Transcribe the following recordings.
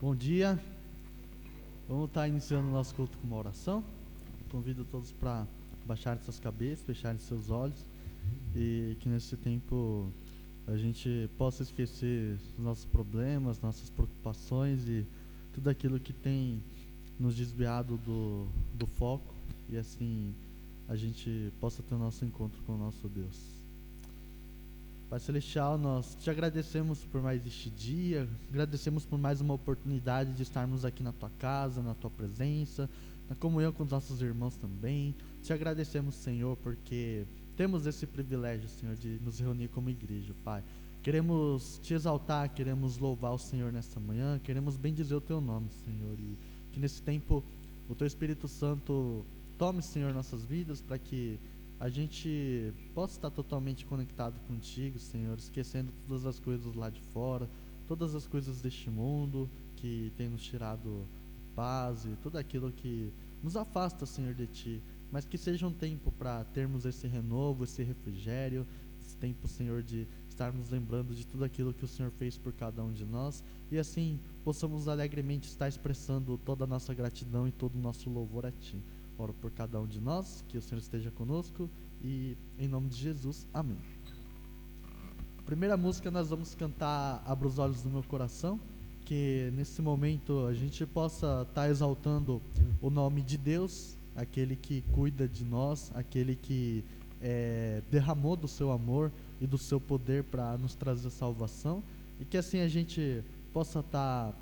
Bom dia, vamos estar iniciando o nosso culto com uma oração. Convido todos para baixarem suas cabeças, fecharem seus olhos e que nesse tempo a gente possa esquecer os nossos problemas, nossas preocupações e tudo aquilo que tem nos desviado do foco e assim a gente possa ter o nosso encontro com o nosso Deus. Pai Celestial, nós te agradecemos por mais este dia, agradecemos por mais uma oportunidade de estarmos aqui na tua casa, na tua presença, na comunhão com os nossos irmãos também. Te agradecemos, Senhor, porque temos esse privilégio, Senhor, de nos reunir como igreja, Pai. Queremos te exaltar, queremos louvar o Senhor nesta manhã, queremos bendizer o teu nome, Senhor, e que nesse tempo o teu Espírito Santo tome, Senhor, nossas vidas para que a gente possa estar totalmente conectado contigo, Senhor, esquecendo todas as coisas lá de fora, todas as coisas deste mundo que tem nos tirado paz e tudo aquilo que nos afasta, Senhor, de ti, mas que seja um tempo para termos esse renovo, esse refrigério, esse tempo, Senhor, de estarmos lembrando de tudo aquilo que o Senhor fez por cada um de nós e assim possamos alegremente estar expressando toda a nossa gratidão e todo o nosso louvor a ti. Oro por cada um de nós, que o Senhor esteja conosco e em nome de Jesus, amém. Primeira música nós vamos cantar Abra os Olhos do Meu Coração, que nesse momento a gente possa estar exaltando o nome de Deus, aquele que cuida de nós, aquele que derramou do seu amor e do seu poder para nos trazer salvação e que assim a gente possa estar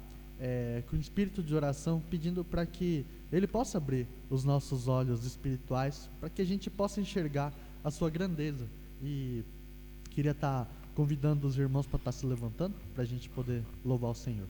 com espírito de oração pedindo para que Ele possa abrir os nossos olhos espirituais para que a gente possa enxergar a sua grandeza. E queria estar convidando os irmãos para estar se levantando para a gente poder louvar o Senhor.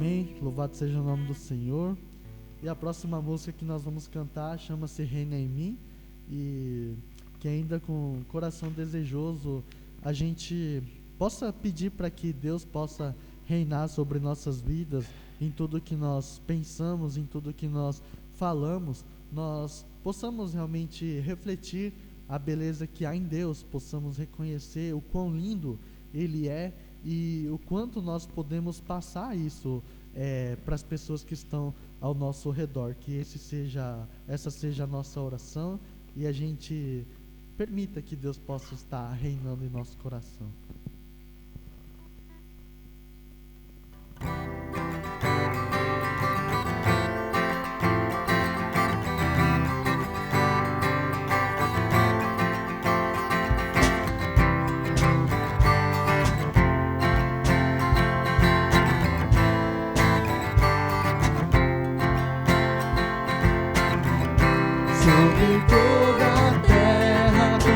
Amém. Louvado seja o nome do Senhor. E a próxima música que nós vamos cantar chama-se Reina em Mim. E que ainda com o coração desejoso a gente possa pedir para que Deus possa reinar sobre nossas vidas, em tudo que nós pensamos, em tudo que nós falamos, nós possamos realmente refletir a beleza que há em Deus, possamos reconhecer o quão lindo Ele é e o quanto nós podemos passar isso para as pessoas que estão ao nosso redor. Que essa seja a nossa oração e a gente permita que Deus possa estar reinando em nosso coração. Sobre toda a terra tu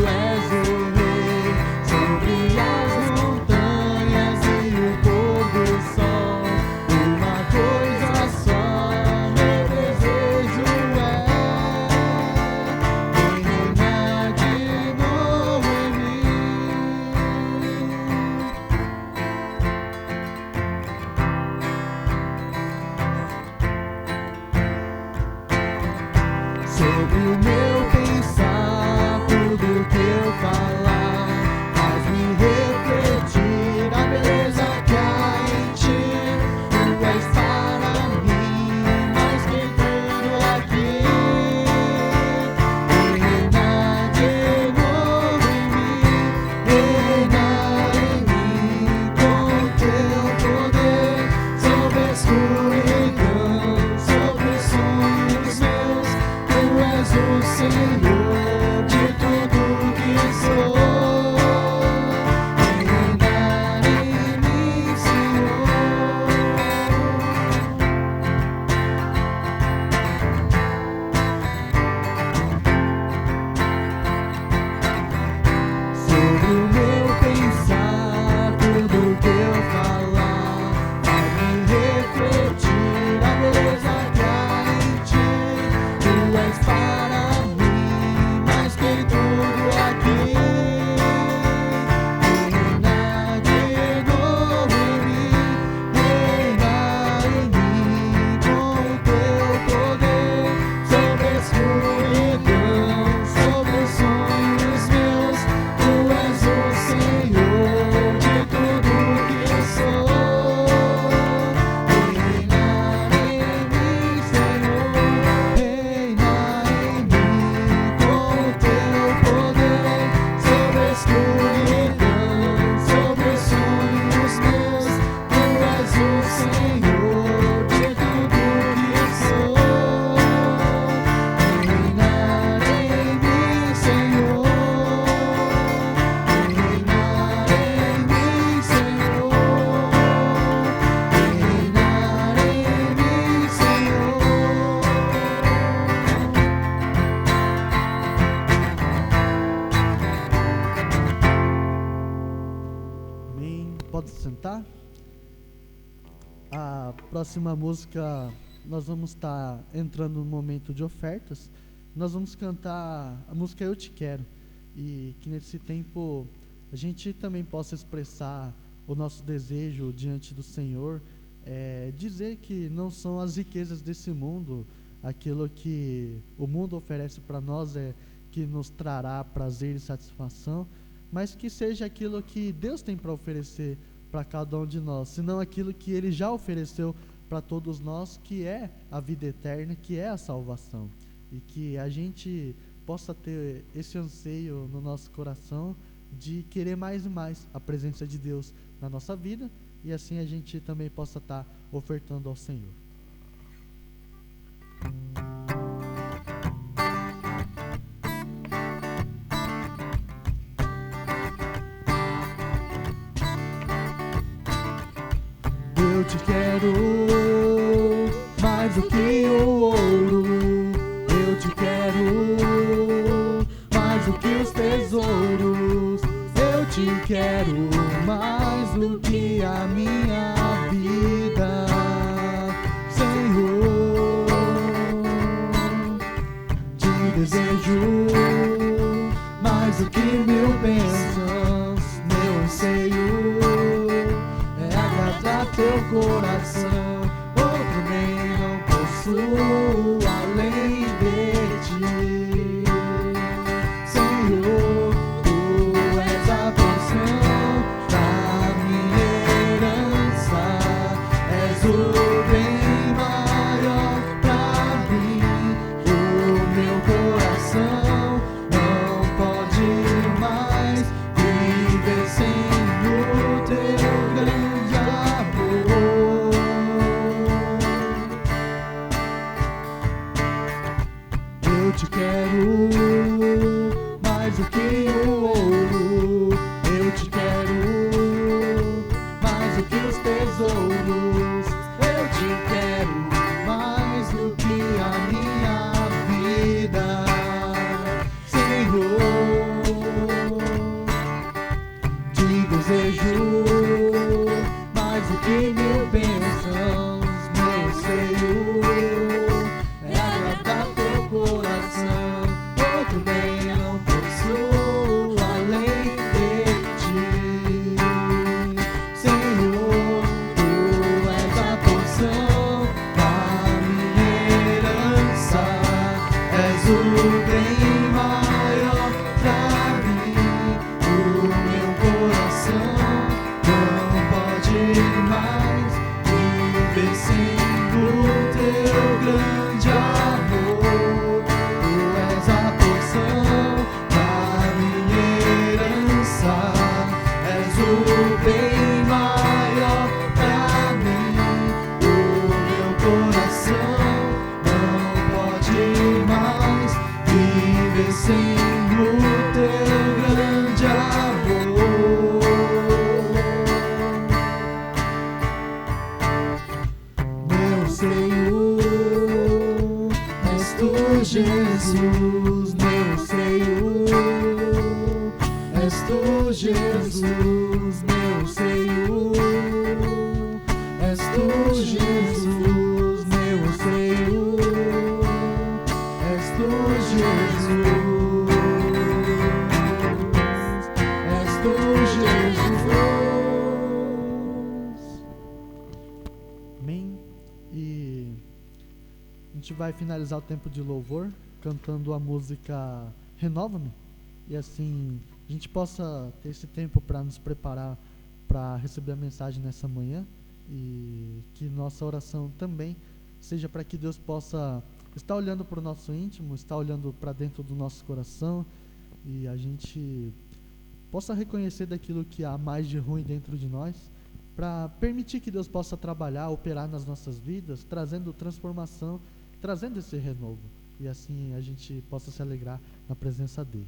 és o rei, sobre as montanhas e o pôr do sol, uma coisa só meu desejo é reinar de novo em mim. Sobre o meu pensar, tudo que eu falar, faz-me refletir a beleza que há em ti. Tu és para mim mais que tudo aqui. Reinar de novo em mim, reinar em mim com teu poder, sobre a escuridão, sobre os sonhos meus. Tu és o Senhor de tudo que sou. Reinar em mim, Senhor. Sobre o meu pensar, tudo que eu falar, faz-me refletir a beleza que há em ti. Tu és para mim mais que tudo aqui. Reinar de novo em mim, reinar em mim com teu poder, sobre a escuridão, sobre os sonhos meus. Tu és o Senhor de tudo que sou. Reinar em mim, Senhor. Reinar em mim com teu poder, sobre a escuridão, sobre os sonhos meus. Tu és o Senhor de tudo que sou. Reinar em mim, Senhor. Reinar em mim, Senhor. Reinar em mim, Senhor. Amém. Pode se sentar. A próxima música, nós vamos estar entrando no momento de ofertas. Nós vamos cantar a música Eu Te Quero. E que nesse tempo a gente também possa expressar o nosso desejo diante do Senhor. Dizer que não são as riquezas desse mundo, aquilo que o mundo oferece para nós que nos trará prazer e satisfação, mas que seja aquilo que Deus tem para oferecer para cada um de nós, senão aquilo que Ele já ofereceu para todos nós, que é a vida eterna, que é a salvação. E que a gente possa ter esse anseio no nosso coração de querer mais e mais a presença de Deus na nossa vida, e assim a gente também possa estar ofertando ao Senhor. Eu te quero mais do que o ouro. Eu te quero mais do que os tesouros. Eu te quero mais do que a minha vida. posso além de ti. Senhor, tu és a porção da minha herança, és o bem maior pra mim. O meu coração não pode mais viver sem o teu grande amor. Eu te quero mais do que o ouro, eu te quero mais do que os tesouros, eu te quero mais do que a minha vida. Senhor, te desejo mais do que mil bênçãos, meu anseio é agradar teu coração. Outro bem não posso além de ti. Senhor, tu és a porção da minha herança, és o bem maior pra mim. O meu coração não pode mais viver sem o teu grande amor. Tu és a porção da minha herança, és o bem maior pra mim. O meu coração não pode mais viver sem o teu grande amor. Meu Senhor, és tu, Jesus, meu Senhor, és tu, Jesus, meu Senhor, és tu, Jesus, meu Senhor, és tu, Jesus, és tu, Jesus. Amém. E a gente vai finalizar o tempo de louvor cantando a música Renova-me, e assim a gente possa ter esse tempo para nos preparar para receber a mensagem nessa manhã, e que nossa oração também seja para que Deus possa estar olhando para o nosso íntimo, estar olhando para dentro do nosso coração, e a gente possa reconhecer daquilo que há mais de ruim dentro de nós, para permitir que Deus possa trabalhar, operar nas nossas vidas, trazendo transformação, trazendo esse renovo, e assim a gente possa se alegrar na presença dele.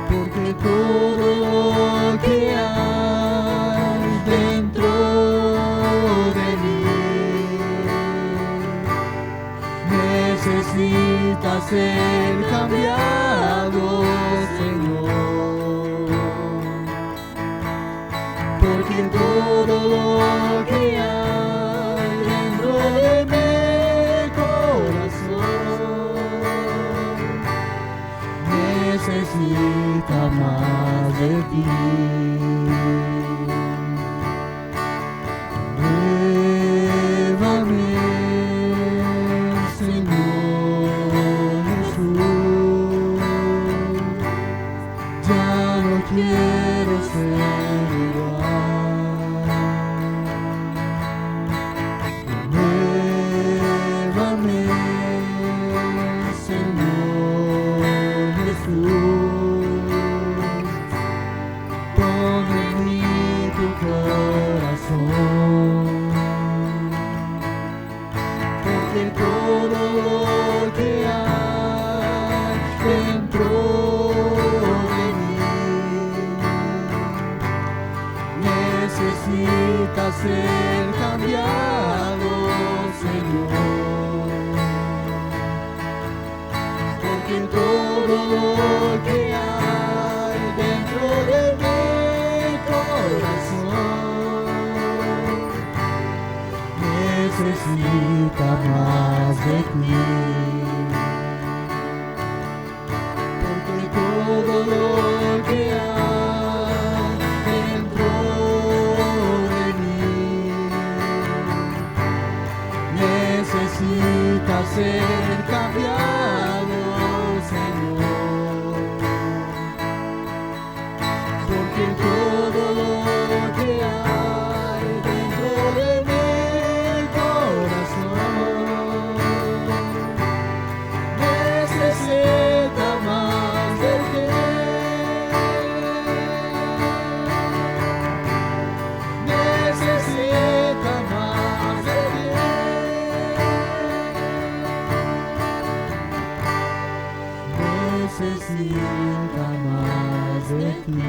Porque todo lo que hay dentro de mí necesita ser cambiado, Señor. Porque todo lo que hay dentro de mi corazón necesita más de ti. Llévame, Señor Jesús, ya no quiero ser igual. Llévame, Señor Jesús, necessita mais de ti. Porque todo lo que hay dentro de mí necesita ser cambiado, Señor. Porque todo lo que hay dentro de mi corazón necesita más de ti. Necesita más de ti. Necesita más de ti.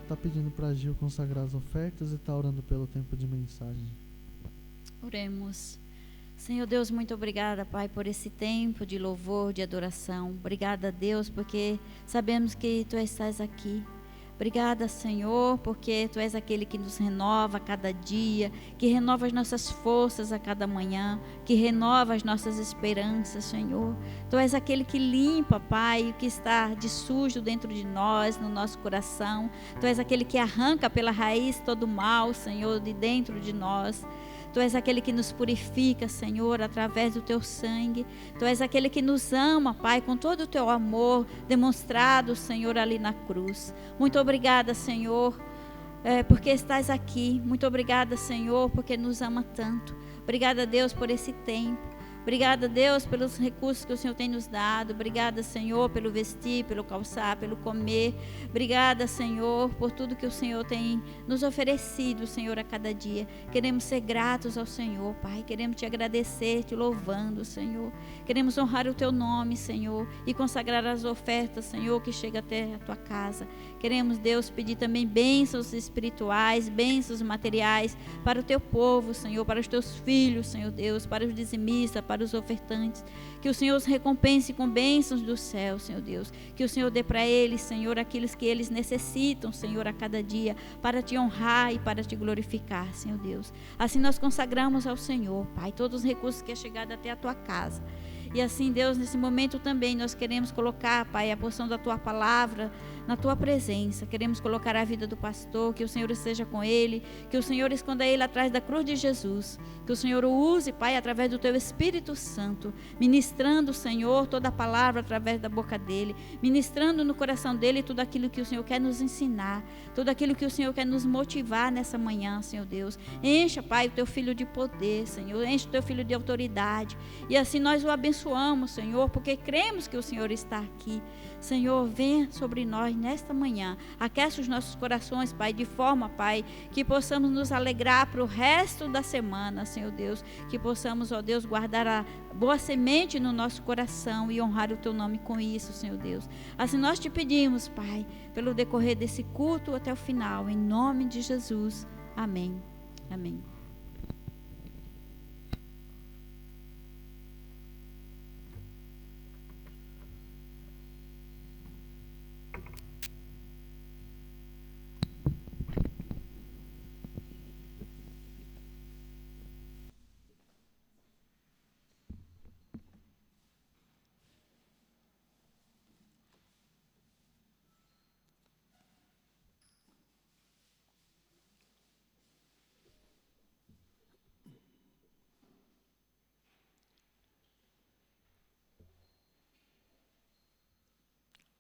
Tá pedindo pra Gil consagrar as ofertas e tá orando pelo tempo de mensagem. Oremos. Senhor Deus, muito obrigada, Pai, por esse tempo de louvor, de adoração. Obrigada, Deus, porque sabemos que Tu estás aqui. Obrigada, Senhor, porque Tu és aquele que nos renova a cada dia, que renova as nossas forças a cada manhã, que renova as nossas esperanças, Senhor. Tu és aquele que limpa, Pai, o que está de sujo dentro de nós, no nosso coração. Tu és aquele que arranca pela raiz todo o mal, Senhor, de dentro de nós. Tu és aquele que nos purifica, Senhor, através do Teu sangue. Tu és aquele que nos ama, Pai, com todo o Teu amor demonstrado, Senhor, ali na cruz. Muito obrigada, Senhor, porque estás aqui. Muito obrigada, Senhor, porque nos ama tanto. Obrigada, Deus, por esse tempo. Obrigada, Deus, pelos recursos que o Senhor tem nos dado. Obrigada, Senhor, pelo vestir, pelo calçar, pelo comer. Obrigada, Senhor, por tudo que o Senhor tem nos oferecido, Senhor, a cada dia. Queremos ser gratos ao Senhor, Pai. Queremos Te agradecer, Te louvando, Senhor. Queremos honrar o Teu nome, Senhor, e consagrar as ofertas, Senhor, que chega até a Tua casa. Queremos, Deus, pedir também bênçãos espirituais, bênçãos materiais para o Teu povo, Senhor, para os Teus filhos, Senhor Deus, para os dizimistas, para os ofertantes. Que o Senhor os recompense com bênçãos do céu, Senhor Deus. Que o Senhor dê para eles, Senhor, aquilo que eles necessitam, Senhor, a cada dia, para Te honrar e para Te glorificar, Senhor Deus. Assim nós consagramos ao Senhor, Pai, todos os recursos que é chegado até a Tua casa. E assim, Deus, nesse momento também nós queremos colocar, Pai, a porção da Tua palavra na Tua presença. Queremos colocar a vida do pastor, que o Senhor esteja com ele, que o Senhor esconda ele atrás da cruz de Jesus, que o Senhor o use, Pai, através do Teu Espírito Santo, ministrando, Senhor, toda a palavra através da boca dele, ministrando no coração dele tudo aquilo que o Senhor quer nos ensinar, tudo aquilo que o Senhor quer nos motivar nessa manhã, Senhor Deus. Encha, Pai, o Teu filho de poder, Senhor, enche o Teu filho de autoridade, e assim nós o abençoamos, Senhor, porque cremos que o Senhor está aqui. Senhor, venha sobre nós nesta manhã, aquece os nossos corações, Pai, de forma, Pai, que possamos nos alegrar para o resto da semana, Senhor Deus, que possamos, ó Deus, guardar a boa semente no nosso coração e honrar o Teu nome com isso, Senhor Deus. Assim nós Te pedimos, Pai, pelo decorrer desse culto até o final, em nome de Jesus. Amém. Amém.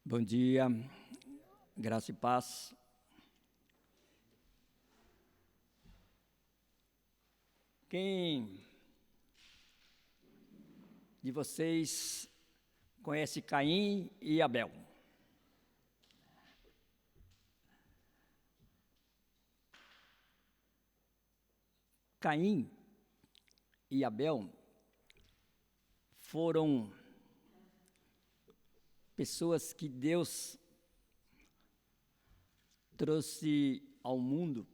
Bom dia, graça e paz. Quem de vocês conhece Caim e Abel? Caim e Abel foram pessoas que Deus trouxe ao mundo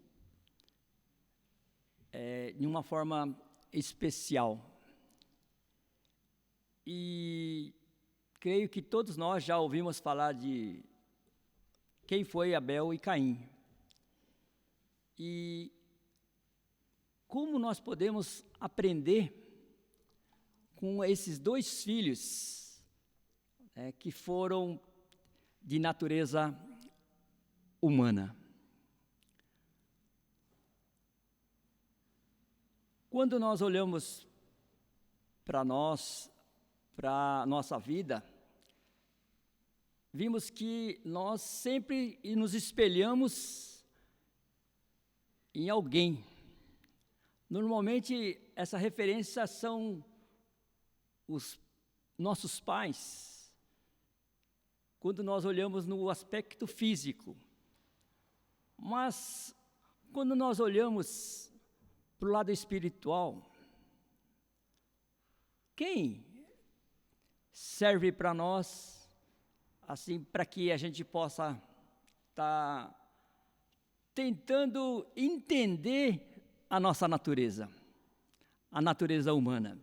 de uma forma especial. E creio que todos nós já ouvimos falar de quem foi Abel e Caim. E como nós podemos aprender com esses dois filhos que foram de natureza humana. Quando nós olhamos para nós, para a nossa vida, vimos que nós sempre nos espelhamos em alguém. Normalmente, essa referência são os nossos pais, quando nós olhamos no aspecto físico. Mas, quando nós olhamos para o lado espiritual, quem serve para nós, assim, para que a gente possa estar tentando entender a nossa natureza, a natureza humana?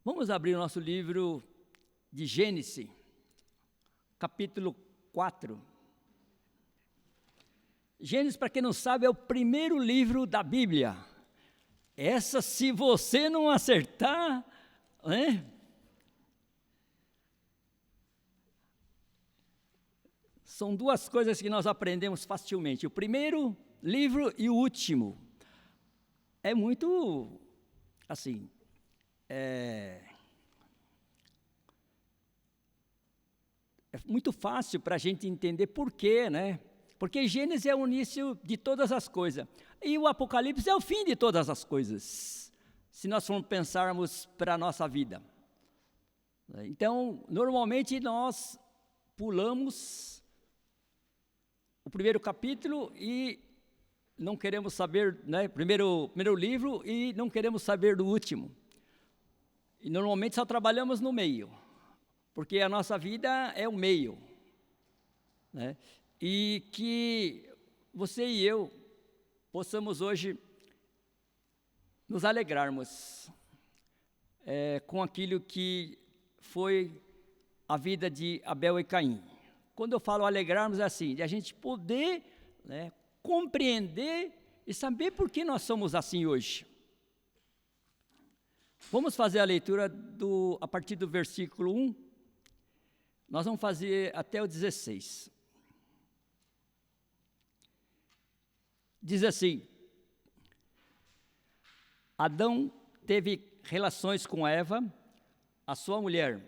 Vamos abrir o nosso livro de Gênesis, capítulo 4. Gênesis, para quem não sabe, é o primeiro livro da Bíblia. Essa, se você não acertar, são duas coisas que nós aprendemos facilmente. O primeiro livro e o último. É muito, assim, é muito fácil para a gente entender por quê, né? Porque Gênesis é o início de todas as coisas. E o Apocalipse é o fim de todas as coisas, se nós formos pensarmos para a nossa vida. Então, normalmente nós pulamos o primeiro capítulo e não queremos saber, né, primeiro livro, e não queremos saber do último. E normalmente só trabalhamos no meio, porque a nossa vida é o meio, né? E que você e eu possamos hoje nos alegrarmos com aquilo que foi a vida de Abel e Caim. Quando eu falo alegrarmos, é assim, de a gente poder, né, compreender e saber por que nós somos assim hoje. Vamos fazer a leitura a partir do versículo 1. Nós vamos fazer até o 16. Diz assim: Adão teve relações com Eva, a sua mulher,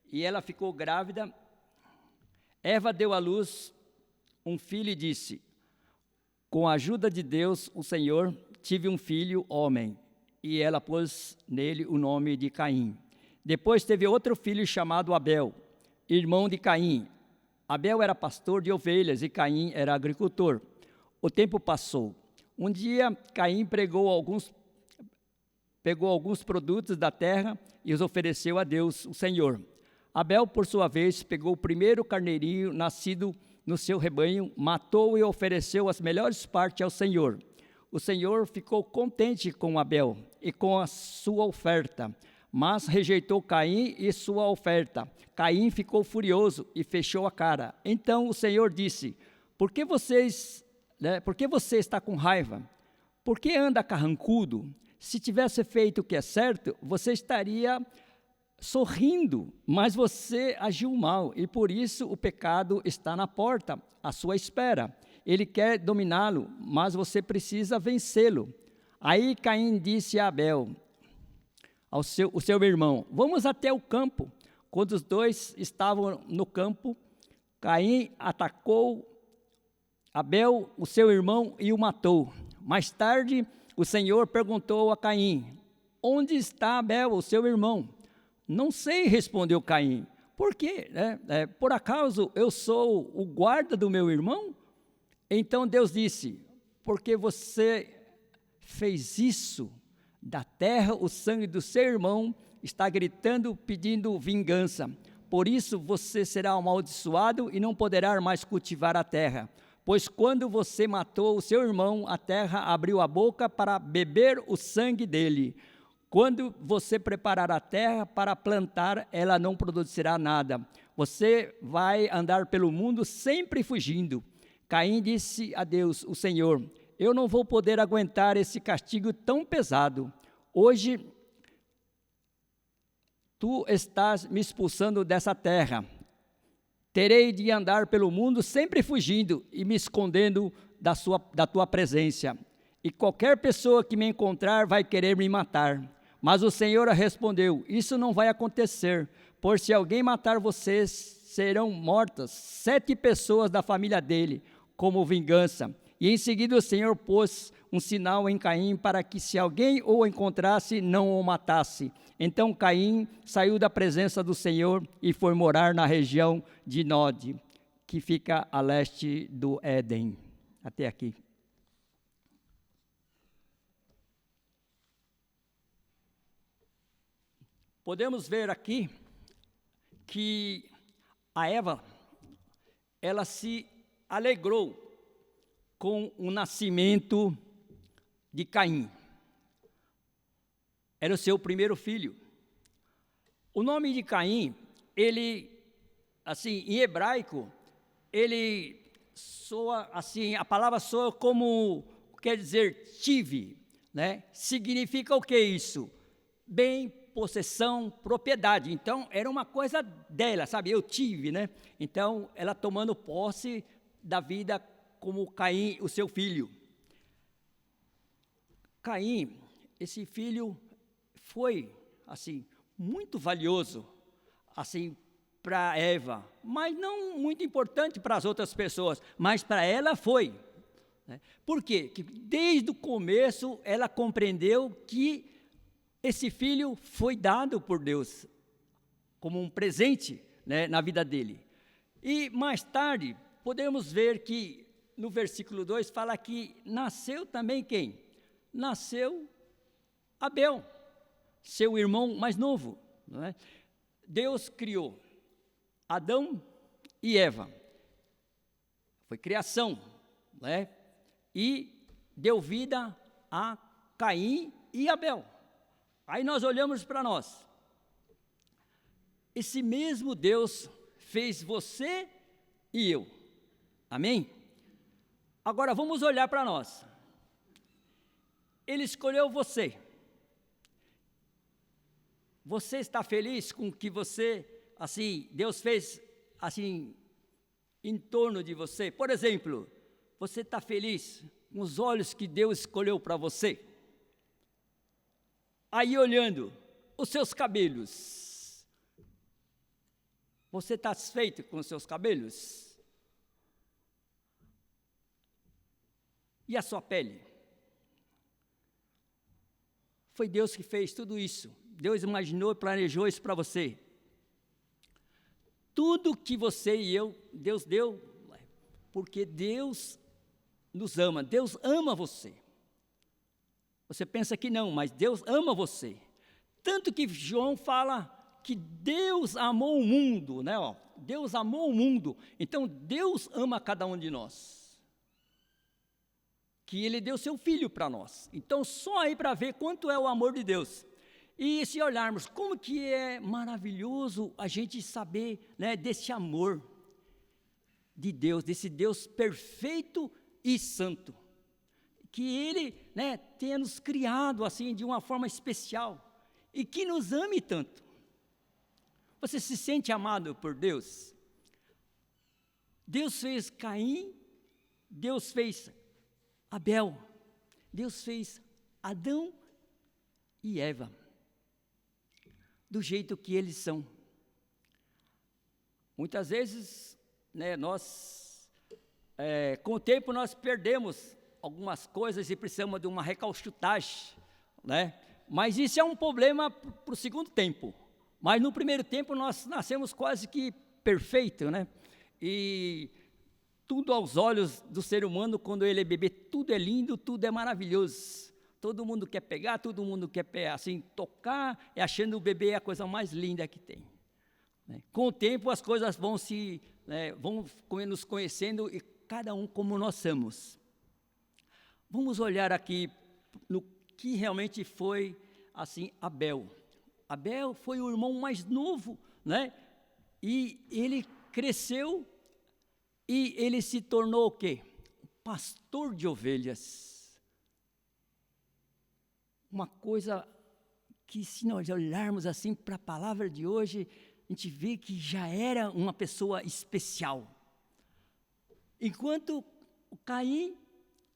e ela ficou grávida. Eva deu à luz um filho e disse: com a ajuda de Deus, o Senhor, tive um filho, homem. E ela pôs nele o nome de Caim. Depois teve outro filho chamado Abel, irmão de Caim. Abel era pastor de ovelhas e Caim era agricultor. O tempo passou. Um dia, Caim pegou alguns produtos da terra e os ofereceu a Deus, o Senhor. Abel, por sua vez, pegou o primeiro carneirinho nascido no seu rebanho, matou e ofereceu as melhores partes ao Senhor. O Senhor ficou contente com Abel e com a sua oferta, mas rejeitou Caim e sua oferta. Caim ficou furioso e fechou a cara. Então o Senhor disse: por que você está com raiva? Por que anda carrancudo? Se tivesse feito o que é certo, você estaria sorrindo, mas você agiu mal, e por isso o pecado está na porta, à sua espera. Ele quer dominá-lo, mas você precisa vencê-lo. Aí Caim disse a Abel, o seu irmão: vamos até o campo. Quando os dois estavam no campo, Caim atacou Abel, o seu irmão, e o matou. Mais tarde, o Senhor perguntou a Caim: onde está Abel, o seu irmão? Não sei, respondeu Caim. Por quê? Por acaso eu sou o guarda do meu irmão? Então Deus disse: porque você fez isso, da terra o sangue do seu irmão está gritando, pedindo vingança. Por isso você será amaldiçoado e não poderá mais cultivar a terra. Pois quando você matou o seu irmão, a terra abriu a boca para beber o sangue dele. Quando você preparar a terra para plantar, ela não produzirá nada. Você vai andar pelo mundo sempre fugindo. Caim disse a Deus, o Senhor: eu não vou poder aguentar esse castigo tão pesado. Hoje, tu estás me expulsando dessa terra. Terei de andar pelo mundo sempre fugindo e me escondendo da tua presença. E qualquer pessoa que me encontrar vai querer me matar. Mas o Senhor respondeu, isso não vai acontecer, pois se alguém matar vocês, serão mortas 7 pessoas da família dele, como vingança. E em seguida o Senhor pôs um sinal em Caim, para que se alguém o encontrasse, não o matasse. Então Caim saiu da presença do Senhor e foi morar na região de Nod, que fica a leste do Éden. Até aqui. Podemos ver aqui que a Eva, ela se alegrou com o nascimento de Caim. Era o seu primeiro filho. O nome de Caim, ele, assim, em hebraico, ele soa, assim, a palavra soa como, quer dizer, tive, né? Significa o que isso? Bem, possessão, propriedade. Então, era uma coisa dela, sabe? Eu tive, né? Então, ela tomando posse da vida como Caim, o seu filho. Caim, esse filho foi, assim, muito valioso, assim, para Eva, mas não muito importante para as outras pessoas, mas para ela foi. Né? Por quê? Que desde o começo ela compreendeu que esse filho foi dado por Deus como um presente, né, na vida dele. E mais tarde, podemos ver que no versículo 2 fala que nasceu também quem? Nasceu Abel, seu irmão mais novo. Não é? Deus criou Adão e Eva. Foi criação, né? E deu vida a Caim e Abel. Aí nós olhamos para nós. Esse mesmo Deus fez você e eu. Amém? Agora vamos olhar para nós. Ele escolheu você. Você está feliz com o que você, assim, Deus fez, assim, em torno de você? Por exemplo, você está feliz com os olhos que Deus escolheu para você? Aí olhando os seus cabelos, você está satisfeito com os seus cabelos? E a sua pele? Foi Deus que fez tudo isso. Deus imaginou e planejou isso para você. Tudo que você e eu, Deus deu, porque Deus nos ama. Deus ama você. Você pensa que não, mas Deus ama você. Tanto que João fala que Deus amou o mundo, né? Ó, Deus amou o mundo. Então Deus ama cada um de nós. Que Ele deu seu Filho para nós. Então só aí para ver quanto é o amor de Deus. E se olharmos como que é maravilhoso a gente saber, né, desse amor de Deus, desse Deus perfeito e santo. Que Ele, né, tenha nos criado assim de uma forma especial e que nos ame tanto. Você se sente amado por Deus? Deus fez Caim, Deus fez Abel, Deus fez Adão e Eva, do jeito que eles são. Muitas vezes, né, nós, com o tempo nós perdemos algumas coisas e precisamos de uma recalchutagem, né? Mas isso é um problema para o segundo tempo. Mas no primeiro tempo nós nascemos quase que perfeito, né? E tudo aos olhos do ser humano, quando ele é bebê, tudo é lindo, tudo é maravilhoso. Todo mundo quer pegar, todo mundo quer, assim, tocar, e achando o bebê a coisa mais linda que tem. Né? Com o tempo as coisas vão vão nos conhecendo, e cada um como nós somos. Vamos olhar aqui no que realmente foi, assim, Abel. Abel foi o irmão mais novo, né? E ele cresceu e ele se tornou o quê? Pastor de ovelhas. uma coisa que, se nós olharmos assim para a palavra de hoje, a gente vê que já era uma pessoa especial. Enquanto o Caim,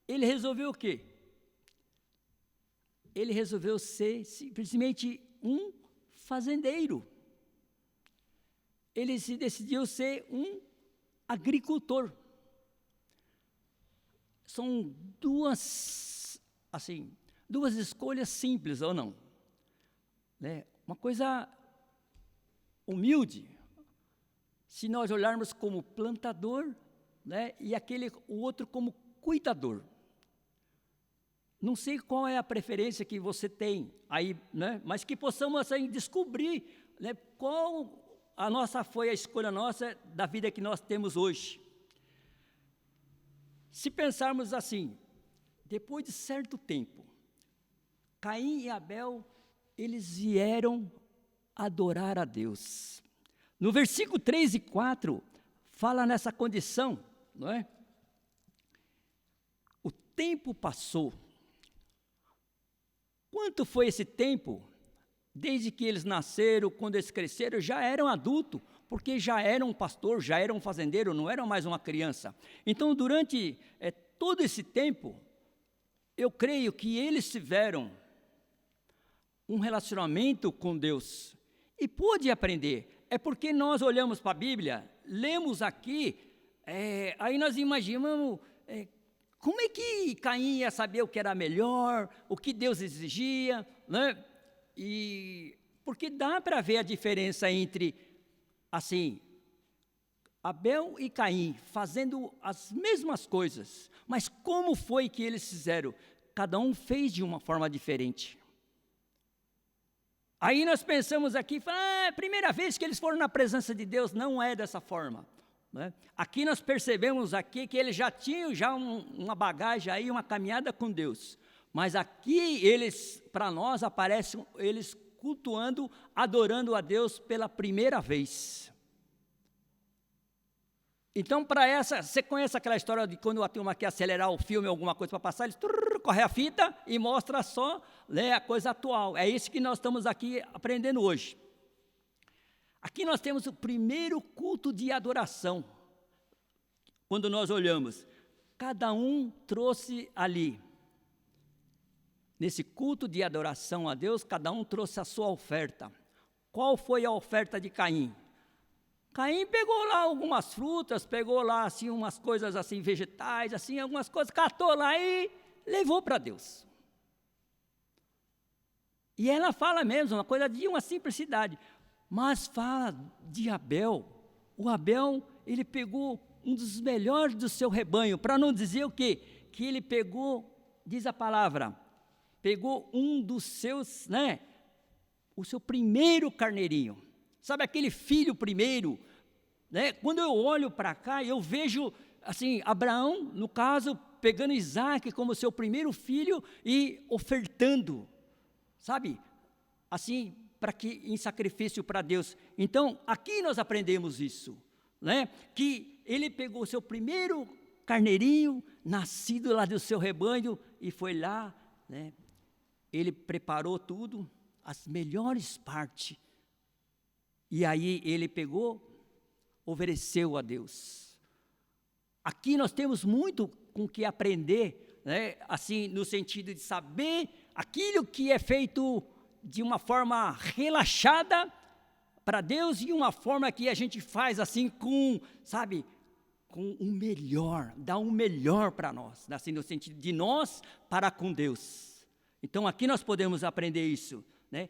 ele resolveu o quê? Ele resolveu ser simplesmente um fazendeiro. Ele se decidiu ser um agricultor. São duas escolhas simples, ou não? Né? Uma coisa humilde, se nós olharmos como plantador, né? E o outro como cuidador. Não sei qual é a preferência que você tem aí, né? Mas que possamos assim, descobrir, né? Qual foi a escolha nossa da vida que nós temos hoje. Se pensarmos assim, depois de certo tempo, Caim e Abel, eles vieram adorar a Deus. No versículo 3 e 4, fala nessa condição, não é? O tempo passou. Quanto foi esse tempo? Desde que eles nasceram, quando eles cresceram, já eram adultos, porque já eram um pastor, já eram um fazendeiro, não eram mais uma criança. Então, durante todo esse tempo, eu creio que eles tiveram um relacionamento com Deus e pôde aprender. É porque nós olhamos para a Bíblia, lemos aqui, aí nós imaginamos como é que Caim ia saber o que era melhor, o que Deus exigia, né? E porque dá para ver a diferença entre, assim, Abel e Caim fazendo as mesmas coisas, mas como foi que eles fizeram? Cada um fez de uma forma diferente. Aí nós pensamos aqui, primeira vez que eles foram na presença de Deus, não é dessa forma. Né? Aqui nós percebemos aqui que eles já tinham uma bagagem aí, uma caminhada com Deus. Mas aqui para nós, aparecem eles cultuando, adorando a Deus pela primeira vez. Então, você conhece aquela história de quando a turma quer acelerar o filme, alguma coisa para passar, eles corre a fita e mostra só, né, a coisa atual. É isso que nós estamos aqui aprendendo hoje. Aqui nós temos o primeiro culto de adoração. Quando nós olhamos, cada um trouxe ali. Nesse culto de adoração a Deus, cada um trouxe a sua oferta. Qual foi a oferta de Caim? Caim pegou lá algumas frutas, pegou lá assim umas coisas assim vegetais, assim algumas coisas, catou lá e levou para Deus. E ela fala mesmo, uma coisa de uma simplicidade, mas fala de Abel. O Abel, ele pegou um dos melhores do seu rebanho, para não dizer o quê? Que ele pegou, diz a palavra, pegou um dos seus, né, o seu primeiro carneirinho. Sabe aquele filho primeiro, né? Quando eu olho para cá, eu vejo, assim, Abraão, no caso, pegando Isaac como seu primeiro filho e ofertando, sabe? Assim, em sacrifício para Deus. Então, aqui nós aprendemos isso, né? Que ele pegou o seu primeiro carneirinho, nascido lá do seu rebanho, e foi lá, né? Ele preparou tudo, as melhores partes. E aí ele pegou, ofereceu a Deus. Aqui nós temos muito com que aprender, né? Assim, no sentido de saber aquilo que é feito de uma forma relaxada para Deus e uma forma que a gente faz assim com, sabe, com o melhor, dá o melhor para nós, assim, no sentido de nós para com Deus. Então aqui nós podemos aprender isso, né?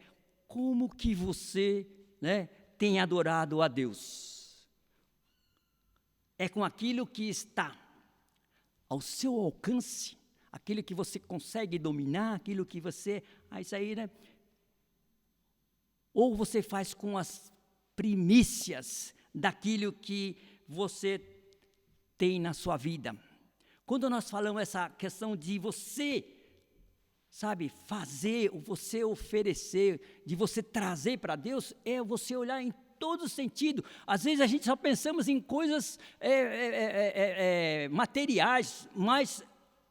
Como que você, né, tem adorado a Deus? É com aquilo que está ao seu alcance, aquilo que você consegue dominar, aquilo que você, isso aí, né? Ou você faz com as primícias daquilo que você tem na sua vida? Quando nós falamos essa questão de você, sabe, fazer, você oferecer, de você trazer para Deus, é você olhar em todo sentido. Às vezes a gente só pensamos em coisas materiais, mas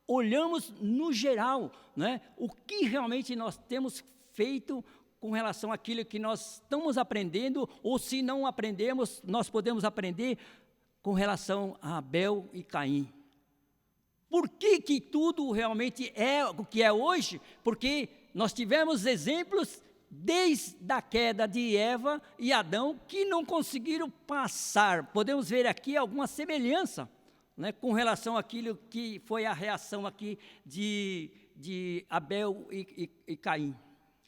olhamos no geral, né, o que realmente nós temos feito com relação àquilo que nós estamos aprendendo, ou se não aprendemos, nós podemos aprender com relação a Abel e Caim. Por que tudo realmente é o que é hoje? Porque nós tivemos exemplos desde a queda de Eva e Adão que não conseguiram passar. Podemos ver aqui alguma semelhança, né, com relação àquilo que foi a reação aqui de Abel e Caim,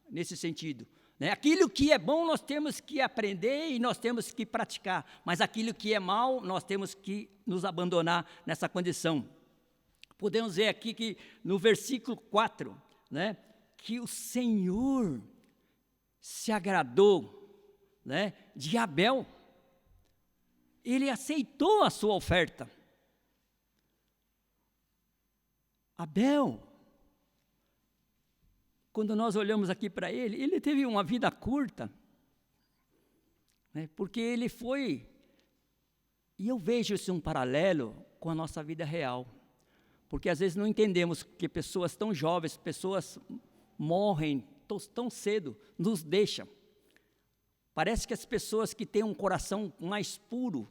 nesse sentido. Né? Aquilo que é bom nós temos que aprender e nós temos que praticar, mas aquilo que é mal nós temos que nos abandonar nessa condição. Podemos ver aqui que no versículo 4, né, que o Senhor se agradou, né, de Abel. Ele aceitou a sua oferta. Abel, quando nós olhamos aqui para ele teve uma vida curta, né, porque ele foi, e eu vejo isso um paralelo com a nossa vida real, porque às vezes não entendemos que pessoas tão jovens, pessoas morrem tão cedo, nos deixam. Parece que as pessoas que têm um coração mais puro,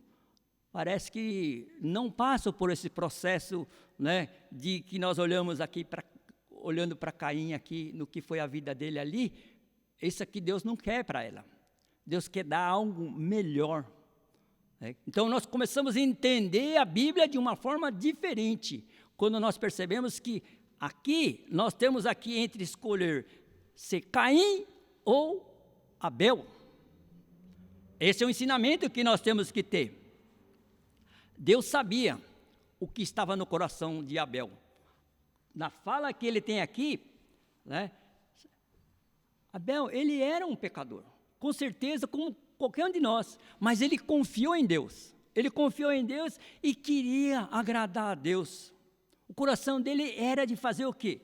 parece que não passam por esse processo, né, de que nós olhamos aqui, olhando para Caim aqui, no que foi a vida dele ali. Isso aqui Deus não quer para ela. Deus quer dar algo melhor. Né? Então nós começamos a entender a Bíblia de uma forma diferente, quando nós percebemos que aqui, nós temos aqui entre escolher ser Caim ou Abel. Esse é o ensinamento que nós temos que ter. Deus sabia o que estava no coração de Abel. Na fala que ele tem aqui, né, Abel, ele era um pecador, com certeza, como qualquer um de nós, mas ele confiou em Deus. Ele confiou em Deus e queria agradar a Deus. O coração dele era de fazer o quê?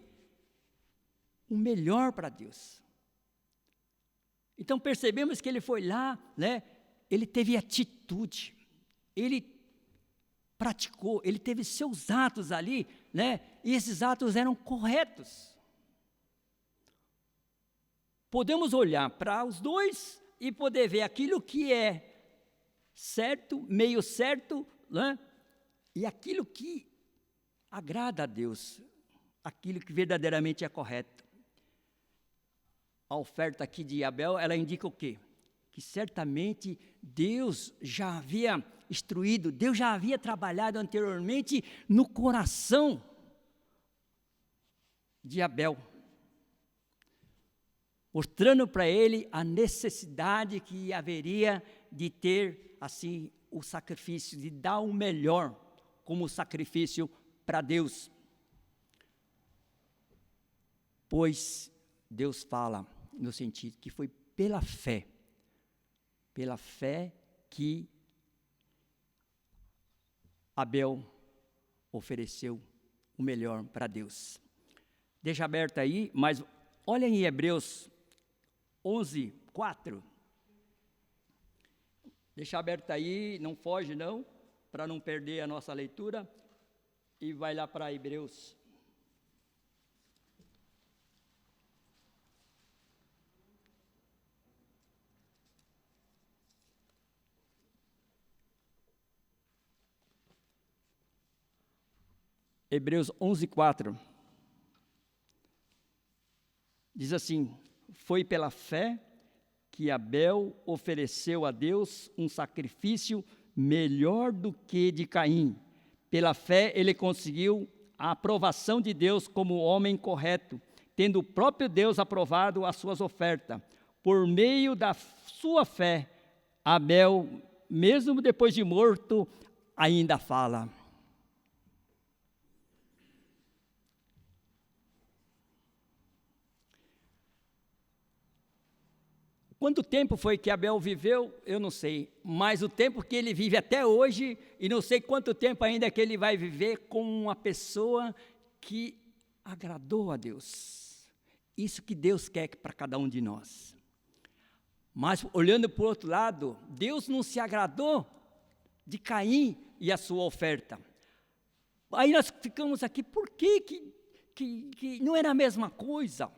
O melhor para Deus. Então percebemos que ele foi lá, né, ele teve atitude, ele praticou, ele teve seus atos ali, né, e esses atos eram corretos. Podemos olhar para os dois e poder ver aquilo que é certo, meio certo, né, e aquilo que agrada a Deus, aquilo que verdadeiramente é correto. A oferta aqui de Abel, ela indica o quê? Que certamente Deus já havia instruído, Deus já havia trabalhado anteriormente no coração de Abel, mostrando para ele a necessidade que haveria de ter, assim, o sacrifício, de dar o melhor como sacrifício para Deus. Pois Deus fala no sentido que foi pela fé que Abel ofereceu o melhor para Deus. Deixa aberto aí, mas olha em Hebreus 11, 4. Deixa aberto aí, não foge não, para não perder a nossa leitura. E vai lá para Hebreus. Hebreus 11, 4. Diz assim: foi pela fé que Abel ofereceu a Deus um sacrifício melhor do que de Caim. Pela fé ele conseguiu a aprovação de Deus como homem correto, tendo o próprio Deus aprovado as suas ofertas. Por meio da sua fé, Abel, mesmo depois de morto, ainda fala. Quanto tempo foi que Abel viveu? Eu não sei, mas o tempo que ele vive até hoje, e não sei quanto tempo ainda que ele vai viver com uma pessoa que agradou a Deus. Isso que Deus quer para cada um de nós. Mas olhando para o outro lado, Deus não se agradou de Caim e a sua oferta. Aí nós ficamos aqui, por que não era a mesma coisa?